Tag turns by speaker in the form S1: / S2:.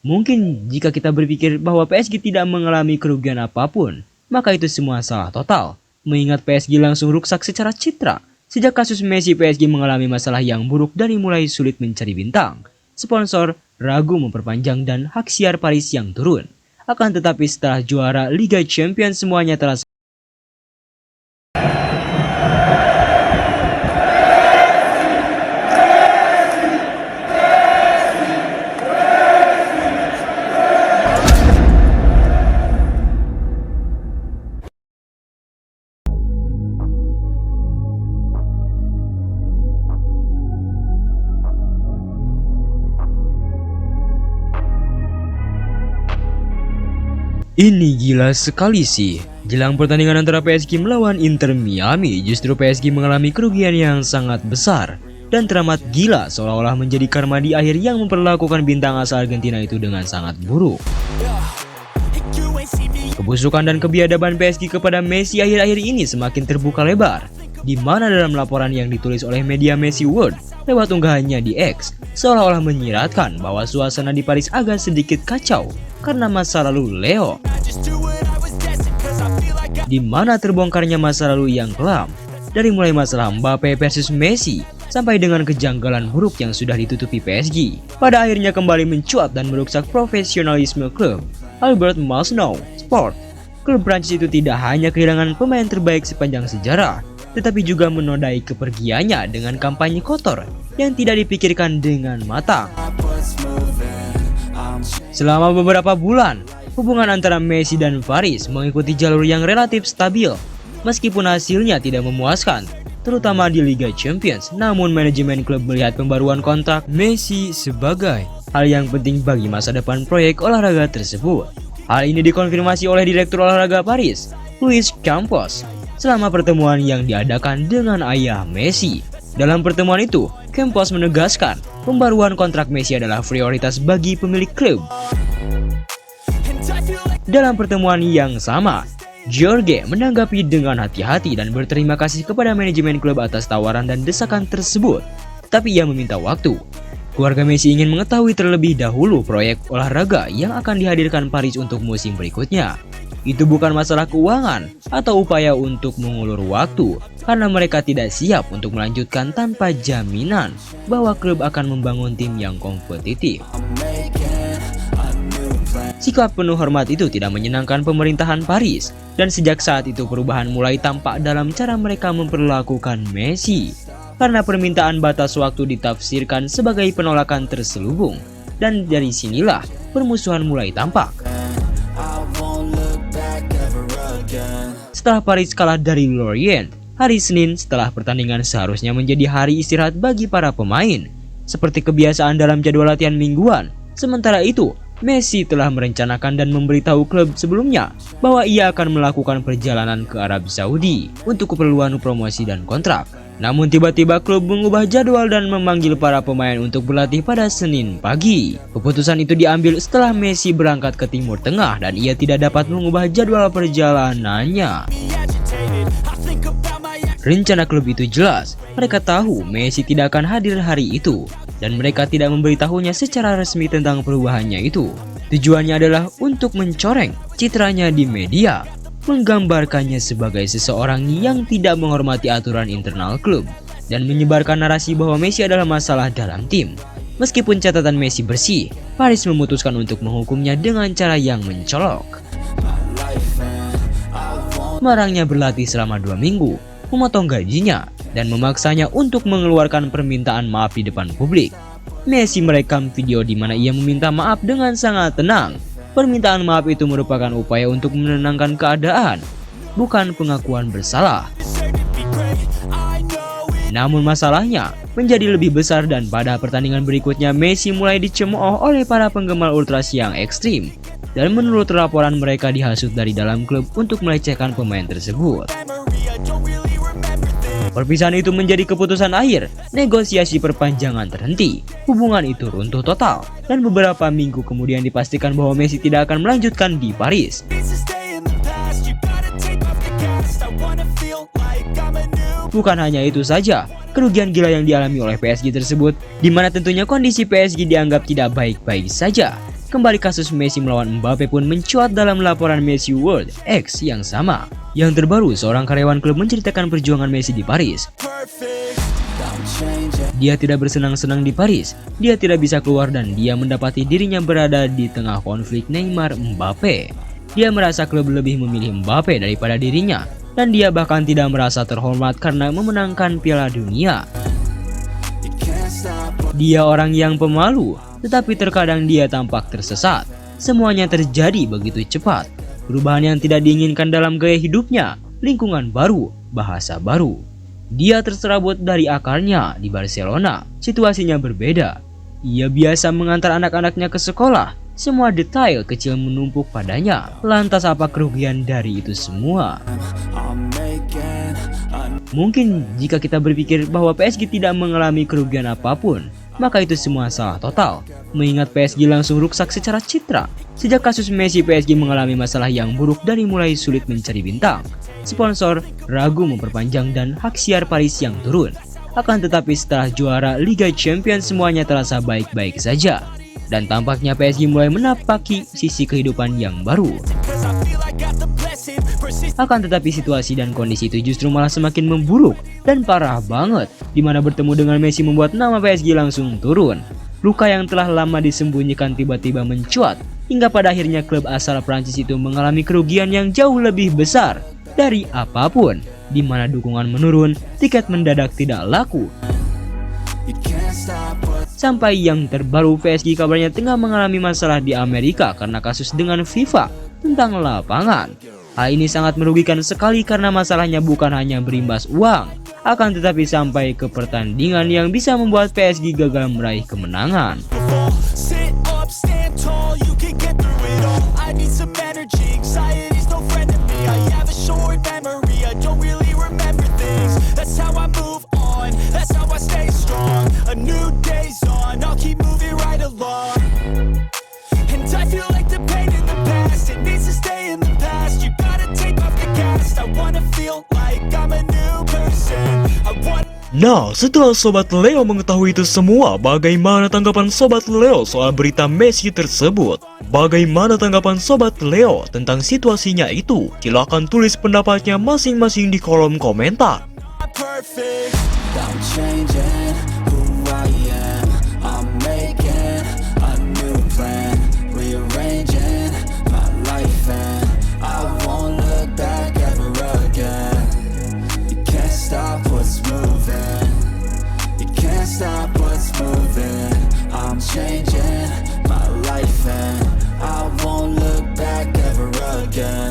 S1: Mungkin jika kita berpikir bahwa PSG tidak mengalami kerugian apapun, maka itu semua salah total. Mengingat PSG langsung rusak secara citra. Sejak kasus Messi, PSG mengalami masalah yang buruk dari mulai sulit mencari bintang, sponsor, ragu memperpanjang dan hak siar Paris yang turun. Akan tetapi setelah juara Liga Champions semuanya telah Ini gila sekali sih. Jelang pertandingan antara PSG melawan Inter Miami, justru PSG mengalami kerugian yang sangat besar dan teramat gila, seolah-olah menjadi karma di akhir yang memperlakukan bintang asal Argentina itu dengan sangat buruk. Kebusukan dan kebiadaban PSG kepada Messi akhir-akhir ini semakin terbuka lebar, di mana dalam laporan yang ditulis oleh media Messi World lewat unggahannya di X, seolah-olah menyiratkan bahwa suasana di Paris agak sedikit kacau karena masa lalu Leo, di mana terbongkarnya masa lalu yang kelam, dari mulai masalah Mbappe versus Messi sampai dengan kejanggalan buruk yang sudah ditutupi PSG, pada akhirnya kembali mencuat dan merusak profesionalisme klub Albert Masnou Sport. Klub Prancis itu tidak hanya kehilangan pemain terbaik sepanjang sejarah, tetapi juga menodai kepergiannya dengan kampanye kotor yang tidak dipikirkan dengan matang. Selama beberapa bulan, hubungan antara Messi dan Paris mengikuti jalur yang relatif stabil. Meskipun hasilnya tidak memuaskan, terutama di Liga Champions, namun manajemen klub melihat pembaruan kontrak Messi sebagai hal yang penting bagi masa depan proyek olahraga tersebut. Hal ini dikonfirmasi oleh Direktur Olahraga Paris, Luis Campos, selama pertemuan yang diadakan dengan ayah Messi. Dalam pertemuan itu, Campos menegaskan pembaruan kontrak Messi adalah prioritas bagi pemilik klub. Dalam pertemuan yang sama, Jorge menanggapi dengan hati-hati dan berterima kasih kepada manajemen klub atas tawaran dan desakan tersebut. Tapi ia meminta waktu. Keluarga Messi ingin mengetahui terlebih dahulu proyek olahraga yang akan dihadirkan Paris untuk musim berikutnya. Itu bukan masalah keuangan atau upaya untuk mengulur waktu, karena mereka tidak siap untuk melanjutkan tanpa jaminan bahwa klub akan membangun tim yang kompetitif. Sikap penuh hormat itu tidak menyenangkan pemerintahan Paris, dan sejak saat itu perubahan mulai tampak dalam cara mereka memperlakukan Messi, karena permintaan batas waktu ditafsirkan sebagai penolakan terselubung, dan dari sinilah permusuhan mulai tampak. Setelah Paris kalah dari Lorient, hari Senin setelah pertandingan seharusnya menjadi hari istirahat bagi para pemain, seperti kebiasaan dalam jadwal latihan mingguan. Sementara itu, Messi telah merencanakan dan memberitahu klub sebelumnya bahwa ia akan melakukan perjalanan ke Arab Saudi untuk keperluan promosi dan kontrak. Namun tiba-tiba klub mengubah jadwal dan memanggil para pemain untuk berlatih pada Senin pagi. Keputusan itu diambil setelah Messi berangkat ke Timur Tengah dan ia tidak dapat mengubah jadwal perjalanannya. Rencana klub itu jelas, mereka tahu Messi tidak akan hadir hari itu, dan mereka tidak memberitahunya secara resmi tentang perubahannya itu. Tujuannya adalah untuk mencoreng citranya di media, menggambarkannya sebagai seseorang yang tidak menghormati aturan internal klub, dan menyebarkan narasi bahwa Messi adalah masalah dalam tim. Meskipun catatan Messi bersih, Paris memutuskan untuk menghukumnya dengan cara yang mencolok. Melarangnya berlatih selama 2 minggu, memotong gajinya, dan memaksanya untuk mengeluarkan permintaan maaf di depan publik. Messi merekam video di mana ia meminta maaf dengan sangat tenang. Permintaan maaf itu merupakan upaya untuk menenangkan keadaan, bukan pengakuan bersalah. Namun masalahnya menjadi lebih besar, dan pada pertandingan berikutnya Messi mulai dicemooh oleh para penggemar ultras yang ekstrim, dan menurut laporan mereka dihasut dari dalam klub untuk melecehkan pemain tersebut. Perpisahan itu menjadi keputusan akhir, negosiasi perpanjangan terhenti, hubungan itu runtuh total, dan beberapa minggu kemudian dipastikan bahwa Messi tidak akan melanjutkan di Paris. Bukan hanya itu saja, kerugian gila yang dialami oleh PSG tersebut, di mana tentunya kondisi PSG dianggap tidak baik-baik saja. Kembali kasus Messi melawan Mbappe pun mencuat dalam laporan Messi World X yang sama. Yang terbaru, seorang karyawan klub menceritakan perjuangan Messi di Paris. Dia tidak bersenang-senang di Paris, dia tidak bisa keluar dan dia mendapati dirinya berada di tengah konflik Neymar Mbappe. Dia merasa klub lebih memilih Mbappe daripada dirinya, dan dia bahkan tidak merasa terhormat karena memenangkan Piala Dunia. Dia orang yang pemalu, tetapi terkadang dia tampak tersesat. Semuanya terjadi begitu cepat. Perubahan yang tidak diinginkan dalam gaya hidupnya, lingkungan baru, bahasa baru. Dia terserabut dari akarnya di Barcelona. Situasinya berbeda. Ia biasa mengantar anak-anaknya ke sekolah. Semua detail kecil menumpuk padanya. Lantas apa kerugian dari itu semua? Mungkin jika kita berpikir bahwa PSG tidak mengalami kerugian apapun, maka itu semua salah total. Mengingat PSG langsung rusak secara citra. Sejak kasus Messi, PSG mengalami masalah yang buruk dari mulai sulit mencari bintang, sponsor, ragu memperpanjang, dan hak siar Paris yang turun. Akan tetapi setelah juara Liga Champions semuanya terasa baik-baik saja. Dan tampaknya PSG mulai menapaki sisi kehidupan yang baru. Akan tetapi situasi dan kondisi itu justru malah semakin memburuk dan parah banget, dimana bertemu dengan Messi membuat nama PSG langsung turun. Luka yang telah lama disembunyikan tiba-tiba mencuat, hingga pada akhirnya klub asal Prancis itu mengalami kerugian yang jauh lebih besar dari apapun, dimana dukungan menurun, tiket mendadak tidak laku. Sampai yang terbaru, PSG kabarnya tengah mengalami masalah di Amerika karena kasus dengan FIFA tentang lapangan. Hal ini sangat merugikan sekali karena masalahnya bukan hanya berimbas uang, akan tetapi sampai ke pertandingan yang bisa membuat PSG gagal meraih kemenangan.
S2: Nah, setelah Sobat Leo mengetahui itu semua, bagaimana tanggapan Sobat Leo soal berita Messi tersebut? Bagaimana tanggapan Sobat Leo tentang situasinya itu? Silahkan tulis pendapatnya masing-masing di kolom komentar.
S3: Stop what's moving. I'm changing my life and I won't look back ever again.